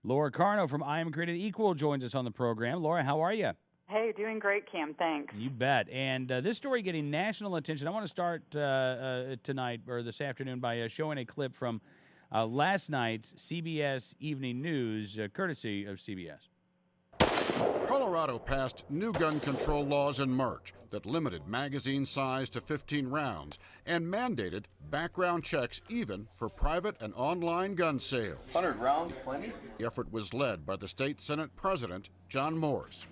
Laura Carno from I Am Created Equal joins us on the program. Laura, how are you? Hey, doing great, Cam. Thanks. You bet. And this story getting national attention. I want to start tonight or this afternoon by showing a clip from last night's CBS Evening News, courtesy of CBS. Colorado passed new gun control laws in March that limited magazine size to 15 rounds and mandated background checks even for private and online gun sales. 100 rounds, plenty? The effort was led by the state Senate President, John Morse.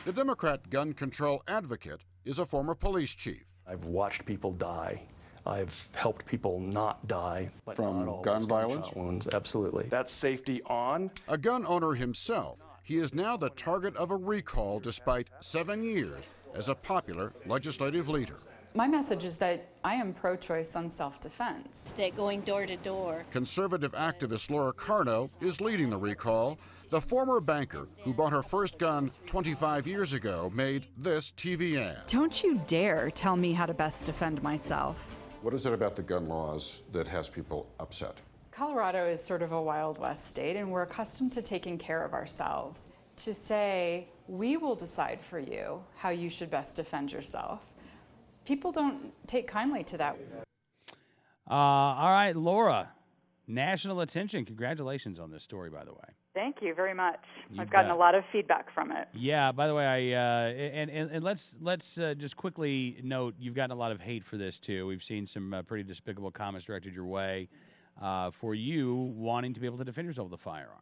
The Democrat gun control advocate is a former police chief. I've watched people die. I've helped people not die. But From not gun always violence? gunshot wounds, absolutely. That's safety on. A gun owner himself, he is now the target of a recall despite 7 years as a popular legislative leader. My message is that I am pro-choice on self-defense. They're going door to door. Conservative activist Laura Carno is leading the recall. The former banker who bought her first gun 25 years ago made this TV ad. Don't you dare tell me how to best defend myself. What is it about the gun laws that has people upset? Colorado is sort of a Wild West state, and we're accustomed to taking care of ourselves. To say, we will decide for you how you should best defend yourself, people don't take kindly to that. All right, Laura, national attention. Congratulations on this story, by the way. Thank you very much. You I've gotten bet. a lot of feedback from it. Yeah. By the way, and let's just quickly note you've gotten a lot of hate for this too. We've seen some pretty despicable comments directed your way for you wanting to be able to defend yourself with a firearm.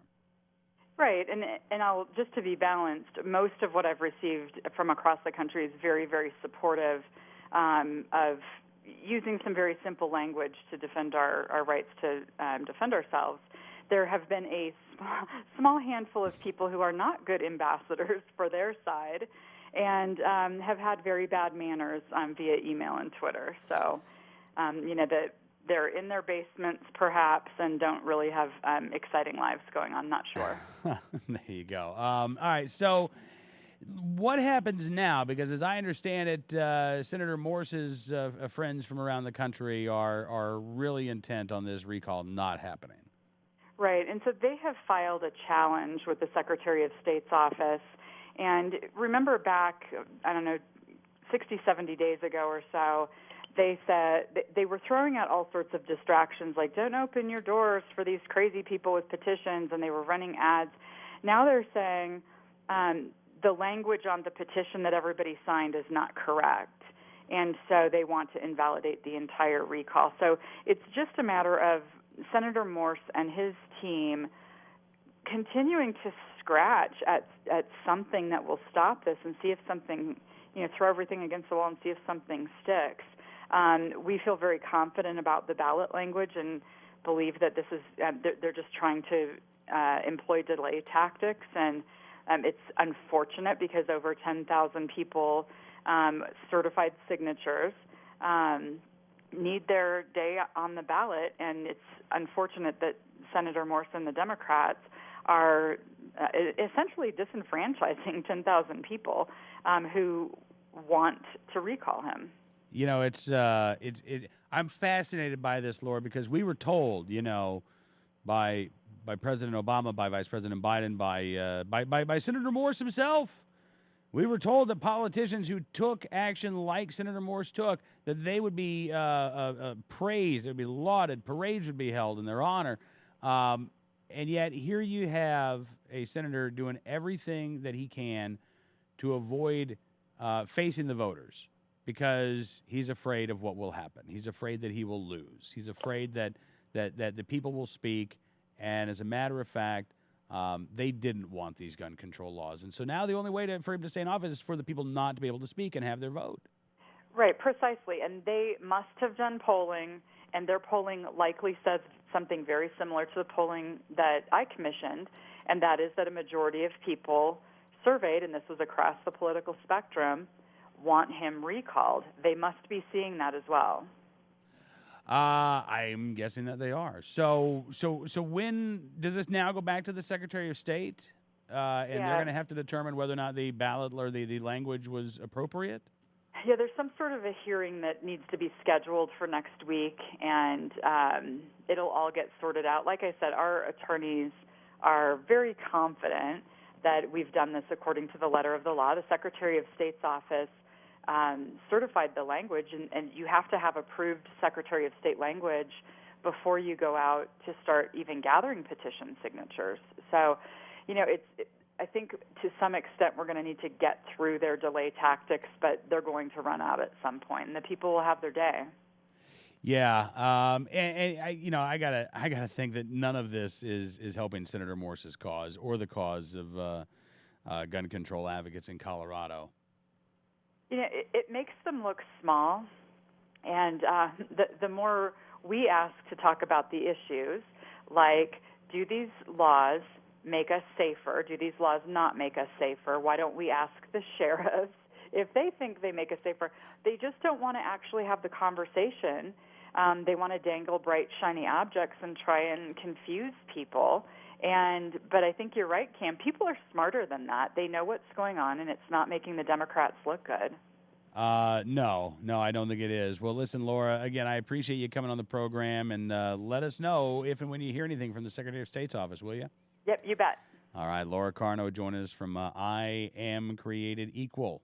Right, and I'll just to be balanced, most of what I've received from across the country is very, very supportive of using some very simple language to defend our rights to defend ourselves. There have been a small handful of people who are not good ambassadors for their side and have had very bad manners via email and Twitter. So, that they're in their basements perhaps and don't really have exciting lives going on. Not sure. There you go. All right, so what happens now? Because as I understand it, Senator Morse's friends from around the country are really intent on this recall not happening. Right, and so they have filed a challenge with the Secretary of State's office. And remember back, 60, 70 days ago or so, they said they were throwing out all sorts of distractions like don't open your doors for these crazy people with petitions, and they were running ads. Now they're saying the language on the petition that everybody signed is not correct, and so they want to invalidate the entire recall. So it's just a matter of Senator Morse and his team continuing to scratch at something that will stop this and see if something, throw everything against the wall and see if something sticks. We feel very confident about the ballot language and believe that this is they're just trying to employ delay tactics, and it's unfortunate because over 10,000 people certified signatures need their day on the ballot, and it's unfortunate that Senator Morse and the Democrats are essentially disenfranchising 10,000 people who want to recall him. I'm fascinated by this, Laura, because we were told, by President Obama, by Vice President Biden, by Senator Morse himself. We were told that politicians who took action like Senator Morse took, that they would be praised, they would be lauded, parades would be held in their honor. And yet here you have a senator doing everything that he can to avoid facing the voters because he's afraid of what will happen. He's afraid that he will lose. He's afraid that the people will speak, and as a matter of fact, they didn't want these gun control laws. And so now the only way for him to stay in office is for the people not to be able to speak and have their vote. Right, precisely. And they must have done polling, and their polling likely says something very similar to the polling that I commissioned, and that is that a majority of people surveyed, and this was across the political spectrum, want him recalled. They must be seeing that as well. I'm guessing that they are. So when does this now go back to the Secretary of State? And they're going to have to determine whether or not the ballot or the language was appropriate? Yeah, there's some sort of a hearing that needs to be scheduled for next week, and it'll all get sorted out. Like I said, our attorneys are very confident that we've done this according to the letter of the law. The Secretary of State's office certified the language, and you have to have approved Secretary of State language before you go out to start even gathering petition signatures. So, I think to some extent we're going to need to get through their delay tactics, but they're going to run out at some point, and the people will have their day. Yeah, and I gotta think that none of this is helping Senator Morse's cause or the cause of gun control advocates in Colorado. It makes them look small, and the more we ask to talk about the issues, like, do these laws make us safer? Do these laws not make us safer? Why don't we ask the sheriffs if they think they make us safer? They just don't want to actually have the conversation. They want to dangle bright, shiny objects and try and confuse people. But I think you're right, Cam. People are smarter than that. They know what's going on, and it's not making the Democrats look good. No, I don't think it is. Well, listen, Laura, again, I appreciate you coming on the program, and let us know if and when you hear anything from the Secretary of State's office, will you? Yep, you bet. All right, Laura Carno joining us from I Am Created Equal.